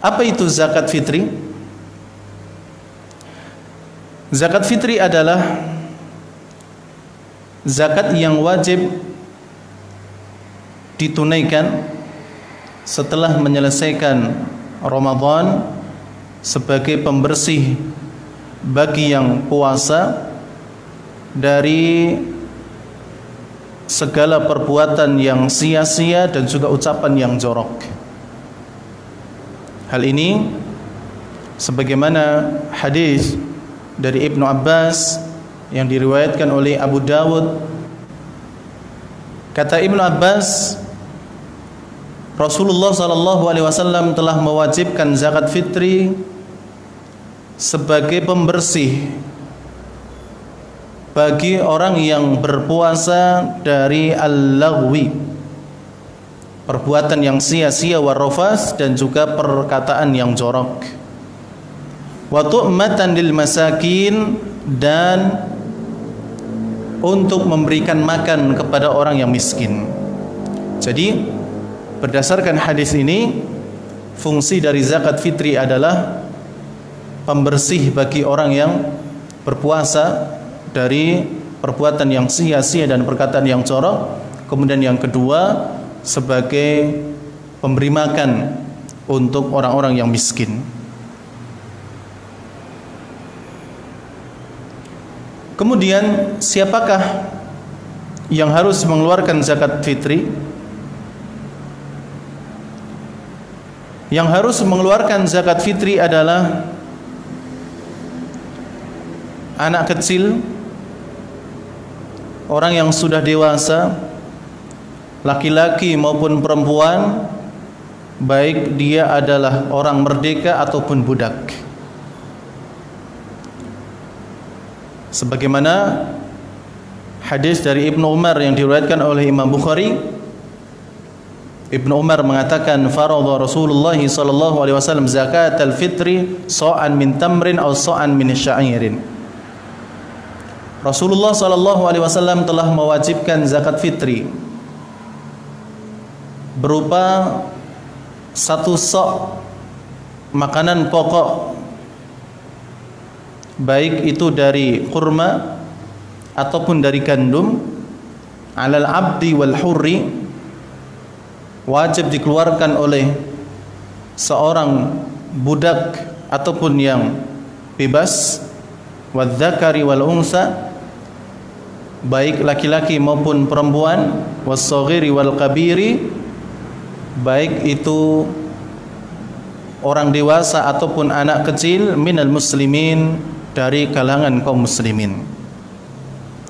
Apa itu zakat fitri? Zakat fitri adalah zakat yang wajib ditunaikan setelah menyelesaikan Ramadan sebagai pembersih bagi yang puasa dari segala perbuatan yang sia-sia dan juga ucapan yang jorok. Hal ini sebagaimana hadis dari Ibnu Abbas yang diriwayatkan oleh Abu Dawud. Kata Ibnu Abbas, Rasulullah SAW telah mewajibkan zakat fitri sebagai pembersih bagi orang yang berpuasa dari al-laghwi, perbuatan yang sia-sia, warrafas, dan juga perkataan yang jorok. Wa tu'matan lil masakin, dan untuk memberikan makan kepada orang yang miskin. Jadi berdasarkan hadis ini, fungsi dari zakat fitri adalah pembersih bagi orang yang berpuasa dari perbuatan yang sia-sia dan perkataan yang jorok. Kemudian yang kedua, sebagai pemberi makan untuk orang-orang yang miskin. Kemudian siapakah yang harus mengeluarkan zakat fitri? Yang harus mengeluarkan zakat fitri adalah anak kecil, orang yang sudah dewasa, laki-laki maupun perempuan, baik dia adalah orang merdeka ataupun budak. Sebagaimana hadis dari Ibnu Umar yang diriwayatkan oleh Imam Bukhari, Ibnu Umar mengatakan, faradha Rasulullah sallallahu alaihi wasallam zakatal fitri sa'an min tamrin aw sa'an min sya'irin. Rasulullah sallallahu alaihi wasallam telah mewajibkan zakat fitri berupa satu sok makanan pokok, baik itu dari kurma ataupun dari gandum, alal abdi wal hurri, wajib dikeluarkan oleh seorang budak ataupun yang bebas, wadzakari wal unsa, baik laki-laki maupun perempuan, wassaghiri wal kabiri, baik itu orang dewasa ataupun anak kecil, minal muslimin, dari kalangan kaum muslimin.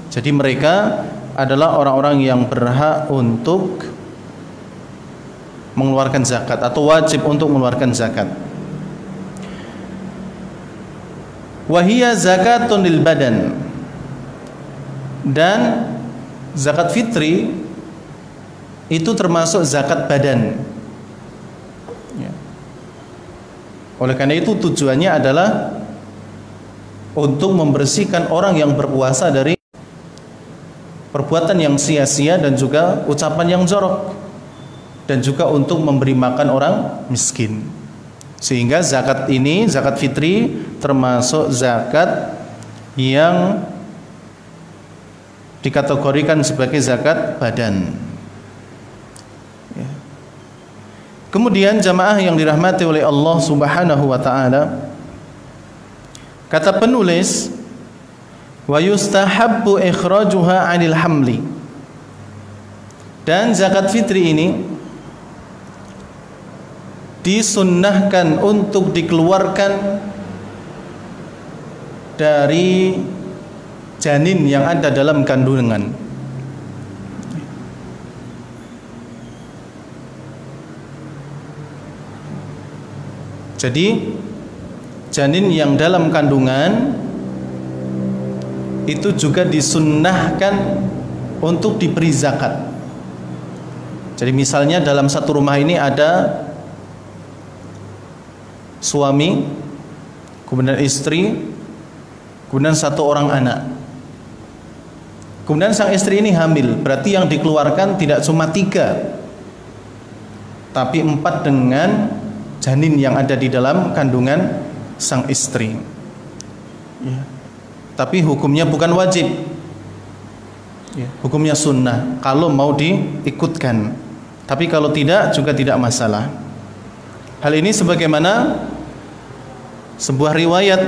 Jadi mereka adalah orang-orang yang berhak untuk mengeluarkan zakat atau wajib untuk mengeluarkan zakat. Wahiyya zakatun lil badan, dan zakat fitri itu termasuk zakat badan. Oleh karena itu tujuannya adalah untuk membersihkan orang yang berpuasa dari perbuatan yang sia-sia dan juga ucapan yang jorok, dan juga untuk memberi makan orang miskin. Sehingga zakat ini, zakat fitri, termasuk zakat yang dikategorikan sebagai zakat badan. Kemudian jamaah yang dirahmati oleh Allah Subhanahu wa taala, kata penulis, wa yustahabbu ikhrajuha 'anil hamli, dan zakat fitri ini disunnahkan untuk dikeluarkan dari janin yang ada dalam kandungan. Jadi janin yang dalam kandungan itu juga disunnahkan untuk diberi zakat. Jadi misalnya dalam satu rumah ini ada suami, kemudian istri, kemudian satu orang anak. Kemudian sang istri ini hamil, berarti yang dikeluarkan tidak cuma 3, tapi 4 dengan janin yang ada di dalam kandungan sang istri. Ya. Tapi hukumnya bukan wajib. Ya. Hukumnya sunnah kalau mau diikutkan. Tapi kalau tidak juga tidak masalah. Hal ini sebagaimana sebuah riwayat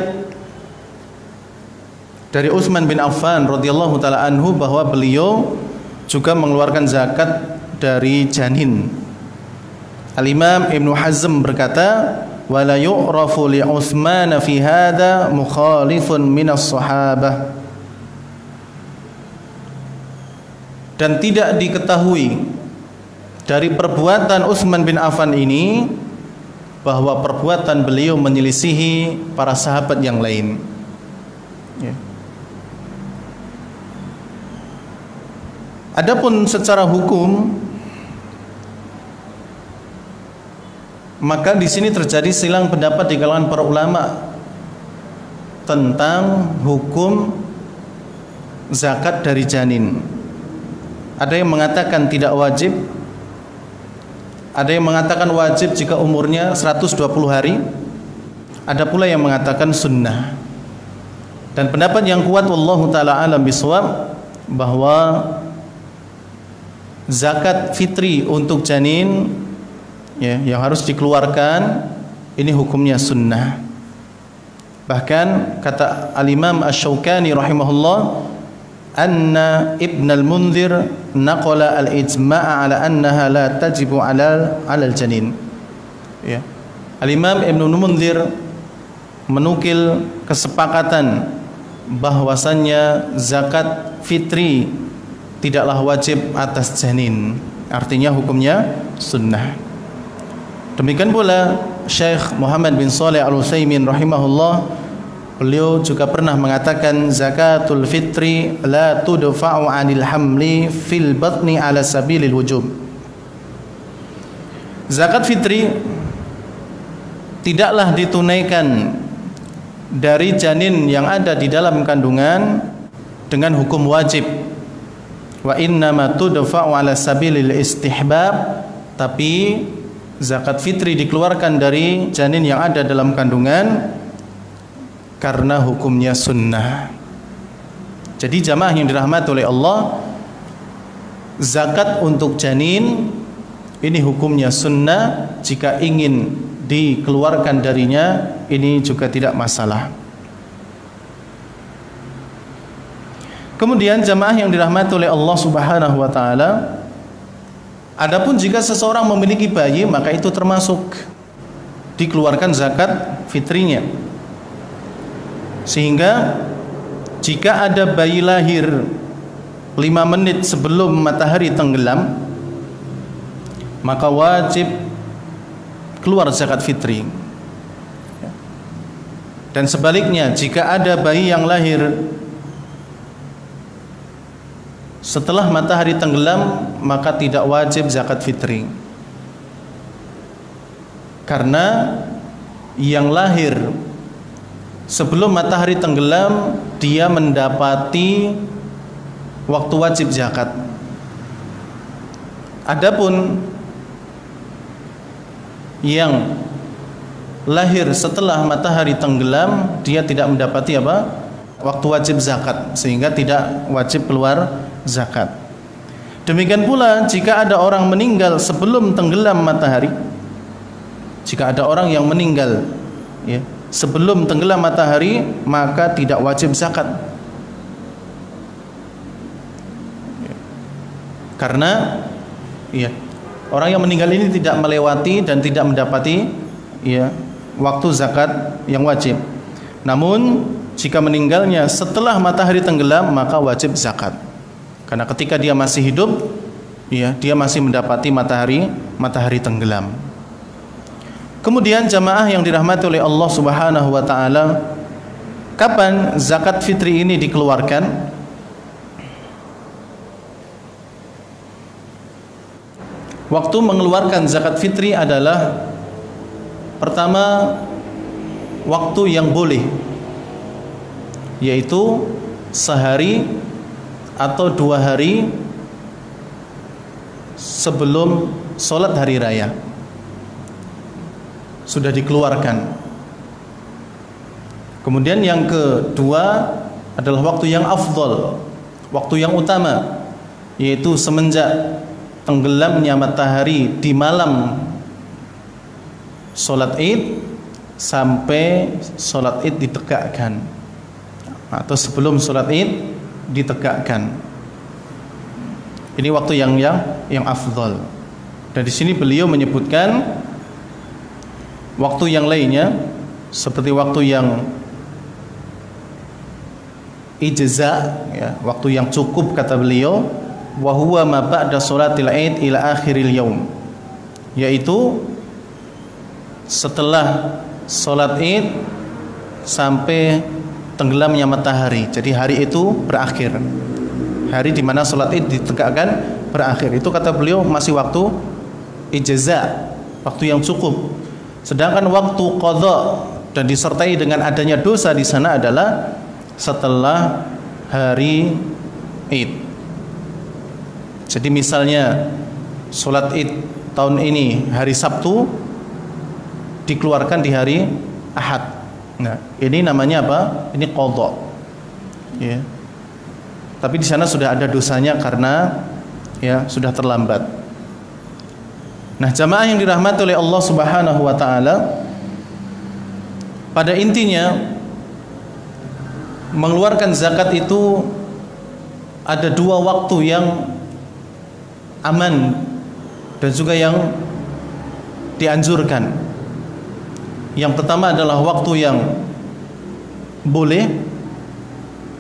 dari Utsman bin Affan radhiyallahu taala anhu bahwa beliau juga mengeluarkan zakat dari janin. Al-Imam Ibnu Hazm berkata, "Wa la yu'rafu li Utsman fi hadza mukhalifun minas sahabah." Dan tidak diketahui dari perbuatan Utsman bin Affan ini bahwa perbuatan beliau menyelisihi para sahabat yang lain. Ya. Adapun secara hukum, maka di sini terjadi silang pendapat di kalangan para ulama tentang hukum zakat dari janin. Ada yang mengatakan tidak wajib, ada yang mengatakan wajib jika umurnya 120 hari, ada pula yang mengatakan sunnah. Dan pendapat yang kuat wallahu taala alam bisawab bahwa zakat fitri untuk janin ya, yang harus dikeluarkan ini hukumnya sunnah. Bahkan kata Al-Imam Asy-Syaukani rahimahullah, anna Ibn al-Munzir naqala al-ijma'a ala annaha la tajibu ala al-janin. Ya. Al-Imam Ibn al-Munzir menukil kesepakatan bahwasannya zakat fitri tidaklah wajib atas janin, artinya hukumnya sunnah. Demikian pula Syekh Muhammad bin Shalih Al-Utsaimin rahimahullah, beliau juga pernah mengatakan zakatul fitri la tudfa'u 'anil hamli fil batni 'ala sabilil wujub. Zakat fitri tidaklah ditunaikan dari janin yang ada di dalam kandungan dengan hukum wajib. Wa innama tudfa'u 'ala sabilil istihbab, tapi zakat fitri dikeluarkan dari janin yang ada dalam kandungan karena hukumnya sunnah. Jadi jamaah yang dirahmati oleh Allah, zakat untuk janin ini hukumnya sunnah. Jika ingin dikeluarkan darinya, ini juga tidak masalah. Kemudian jamaah yang dirahmati oleh Allah Subhanahu wa taala, adapun jika seseorang memiliki bayi, maka itu termasuk dikeluarkan zakat fitrinya. Sehingga jika ada bayi lahir 5 menit sebelum matahari tenggelam, maka wajib keluar zakat fitri. Dan sebaliknya, jika ada bayi yang lahir setelah matahari tenggelam, maka tidak wajib zakat fitri. Karena yang lahir sebelum matahari tenggelam, dia mendapati waktu wajib zakat. Adapun yang lahir setelah matahari tenggelam, dia tidak mendapati waktu wajib zakat, sehingga tidak wajib keluar zakat. Demikian pula jika ada orang meninggal sebelum tenggelam matahari, jika ada orang yang meninggal ya, sebelum tenggelam matahari, maka tidak wajib zakat. Karena ya, orang yang meninggal ini tidak melewati dan tidak mendapati ya, waktu zakat yang wajib. Namun jika meninggalnya setelah matahari tenggelam, maka wajib zakat. Karena ketika dia masih hidup ya, dia masih mendapati matahari tenggelam. Kemudian jamaah yang dirahmati oleh Allah Subhanahu wa taala, kapan zakat fitri ini dikeluarkan? Waktu mengeluarkan zakat fitri adalah pertama, waktu yang boleh, yaitu sehari atau 2 hari sebelum sholat hari raya. sudah dikeluarkan. Kemudian yang kedua adalah waktu yang afdal, waktu yang utama, yaitu semenjak tenggelamnya matahari di malam sholat Id sampai sholat Id ditegakkan, atau sebelum sholat Id ditegakkan. Ini waktu yang afdal. Dan di sini beliau menyebutkan waktu yang lainnya seperti waktu yang ijza, ya, waktu yang cukup kata beliau, wa huwa ma ba'da sholatil Id ila akhiril yaum, yaitu setelah sholat Id sampai tenggelamnya matahari. Jadi hari itu berakhir, hari di mana sholat Id ditegakkan berakhir. Itu kata beliau masih waktu ijza, waktu yang cukup. Sedangkan waktu qadha dan disertai dengan adanya dosa di sana adalah setelah hari Id. Jadi misalnya sholat Id tahun ini hari Sabtu dikeluarkan di hari Ahad. Nah, ini namanya apa? Ini qadha. Ya. Tapi di sana sudah ada dosanya karena ya sudah terlambat. Nah, jamaah yang dirahmati oleh Allah Subhanahu wa taala, pada intinya mengeluarkan zakat itu ada dua waktu yang aman dan juga yang dianjurkan. Yang pertama adalah waktu yang boleh,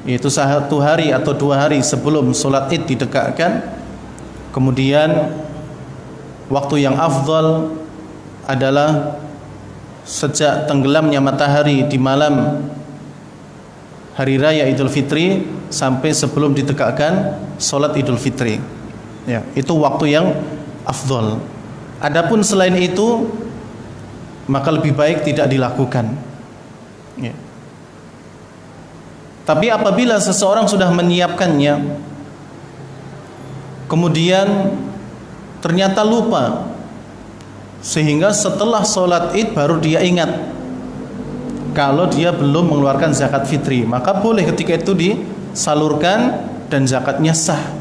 yaitu 1 hari atau 2 hari sebelum sholat Id ditegakkan. Kemudian waktu yang afdal adalah sejak tenggelamnya matahari di malam hari raya Idul Fitri sampai sebelum ditegakkan sholat Idul Fitri. Ya, itu waktu yang afdal. Adapun selain itu maka lebih baik tidak dilakukan. Ya. Tapi apabila seseorang sudah menyiapkannya, kemudian ternyata lupa, sehingga setelah sholat Id baru dia ingat kalau dia belum mengeluarkan zakat fitri, maka boleh ketika itu disalurkan dan zakatnya sah,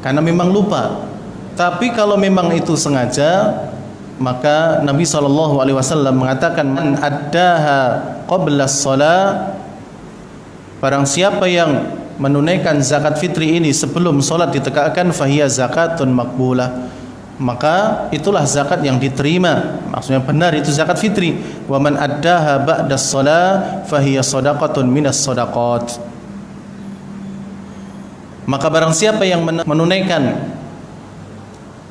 karena memang lupa. Tapi kalau memang itu sengaja, maka Nabi SAW mengatakan, man addaha qabla shalah, barang siapa yang menunaikan zakat fitri ini sebelum sholat ditegakkan, fahiya zakatun makbulah, maka itulah zakat yang diterima, maksudnya benar itu zakat fitri. Wa man addaha ba'da shalah fahiya shadaqatun minas shadaqat, maka barang siapa yang menunaikan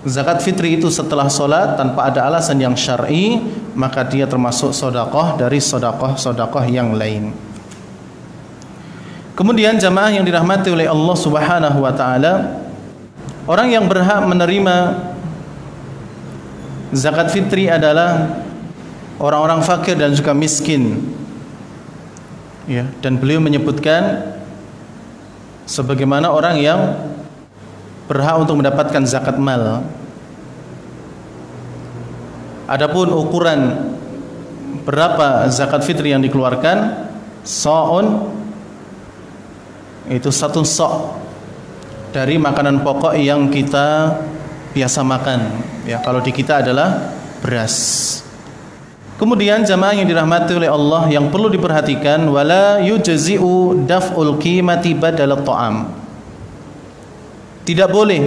zakat fitri itu setelah sholat tanpa ada alasan yang syar'i, maka dia termasuk sedekah dari sedekah yang lain. Kemudian jamaah yang dirahmati oleh Allah Subhanahu wa taala, orang yang berhak menerima zakat fitri adalah orang-orang fakir dan juga miskin. Ya, dan beliau menyebutkan sebagaimana orang yang berhak untuk mendapatkan zakat mal. Adapun ukuran berapa zakat fitri yang dikeluarkan, sa'un, itu 1 sa' dari makanan pokok yang kita biasa makan. Ya, kalau di kita adalah beras. Kemudian jamaah yang dirahmati oleh Allah, yang perlu diperhatikan, wala yujzi'u daf'ul qimati badal ta'am. Tidak boleh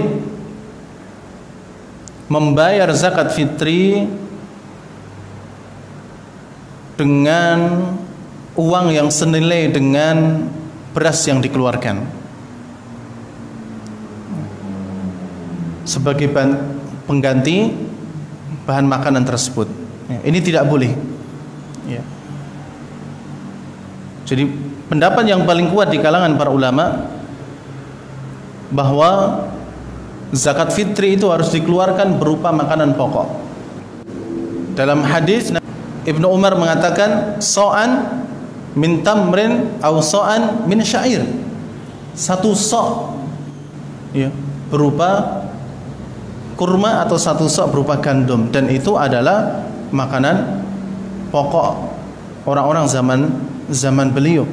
membayar zakat fitri dengan uang yang senilai dengan beras yang dikeluarkan sebagai pengganti bahan makanan tersebut. Ini tidak boleh. Ya. Jadi pendapat yang paling kuat di kalangan para ulama bahwa zakat fitri itu harus dikeluarkan berupa makanan pokok. Dalam hadis Ibnu Umar mengatakan, so'an min tamrin aw so'an min syair. 1 so' ya, berupa kurma atau 1 so' berupa gandum, dan itu adalah makanan pokok orang-orang zaman beliau.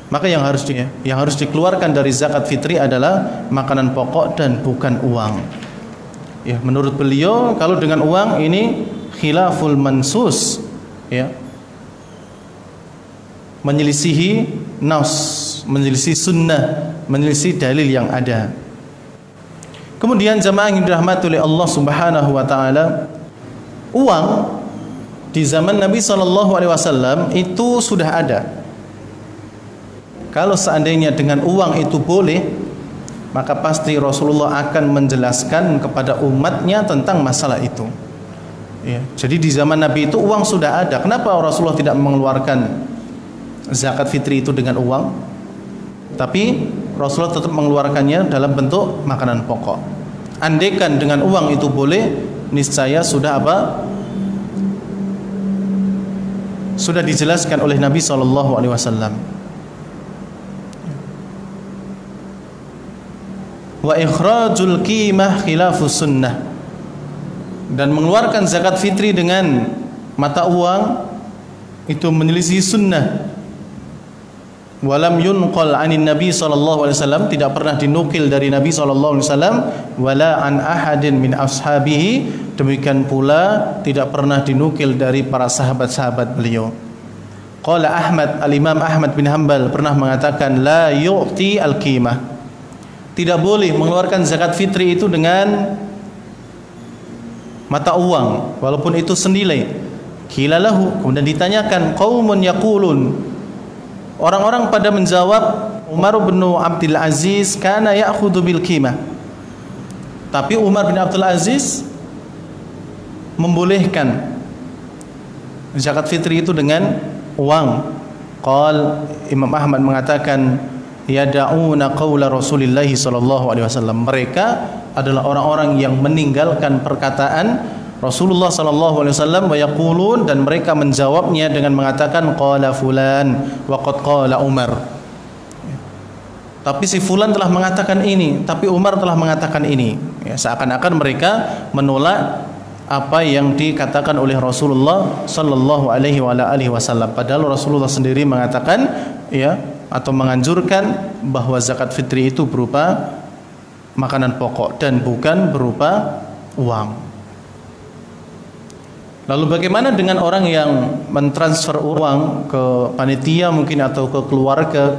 Maka yang harus dikeluarkan dari zakat fitri adalah makanan pokok dan bukan uang. Ya, menurut beliau kalau dengan uang ini khilaful mansus, ya, menyelisihi nas, menyelisih sunnah, menyelisih dalil yang ada. Kemudian jamaah yang dirahmati oleh Allah Subhanahu wa taala, uang di zaman Nabi SAW itu sudah ada. Kalau seandainya dengan uang itu boleh, maka pasti Rasulullah akan menjelaskan kepada umatnya tentang masalah itu. Ya, jadi di zaman Nabi itu uang sudah ada. Kenapa Rasulullah tidak mengeluarkan zakat fitri itu dengan uang? Tapi Rasulullah tetap mengeluarkannya dalam bentuk makanan pokok. Andaikan dengan uang itu boleh, niscaya sudah apa? Sudah dijelaskan oleh Nabi SAW. Wa ikhrajul qimah khilafus sunnah, dan mengeluarkan zakat fitri dengan mata uang itu menyelisih sunnah. Walam yunqal anin Nabi SAW, tidak pernah dinukil dari Nabi SAW, wala an ahadin min ashabihi, demikian pula tidak pernah dinukil dari para sahabat-sahabat beliau. Qala Ahmad, al-Imam Ahmad bin Hanbal pernah mengatakan la yu'ti al-qimah, tidak boleh mengeluarkan zakat fitri itu dengan mata uang walaupun itu senilai. Qila lahu, kemudian ditanyakan, qaumun yaqulun, orang-orang pada menjawab, Umar bin Abdul Aziz kana ya'khudhu bil qimah, tapi Umar bin Abdul Aziz membolehkan zakat fitri itu dengan uang. Qal, Imam Ahmad mengatakan, yada'una qawla Rasulillah SAW, mereka adalah orang-orang yang meninggalkan perkataan Rasulullah SAW, wa yaqulun, dan mereka menjawabnya dengan mengatakan qala fulan wa qad qala Umar, tapi si fulan telah mengatakan ini, tapi Umar telah mengatakan ini. Ya, seakan-akan mereka menolak apa yang dikatakan oleh Rasulullah SAW. Padahal Rasulullah sendiri mengatakan, ya, atau menganjurkan bahwa zakat fitri itu berupa makanan pokok dan bukan berupa uang. Lalu bagaimana dengan orang yang mentransfer uang ke panitia mungkin atau ke keluarga?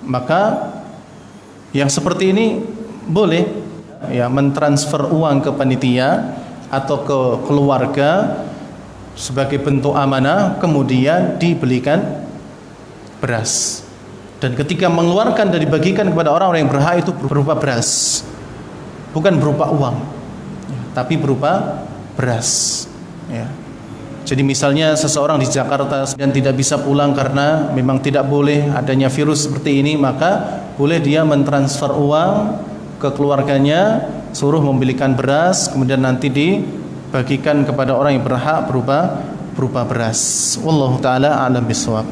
Maka yang seperti ini boleh, ya, mentransfer uang ke panitia atau ke keluarga sebagai bentuk amanah, kemudian dibelikan beras. Dan ketika mengeluarkan dan dibagikan kepada orang-orang yang berhak itu berupa beras, bukan berupa uang, tapi berupa beras. Ya. Jadi misalnya seseorang di Jakarta dan tidak bisa pulang karena memang tidak boleh adanya virus seperti ini, maka boleh dia mentransfer uang ke keluarganya, suruh membelikan beras, kemudian nanti dibagikan kepada orang yang berhak berupa beras. Wallahu taala a'lam bishawab.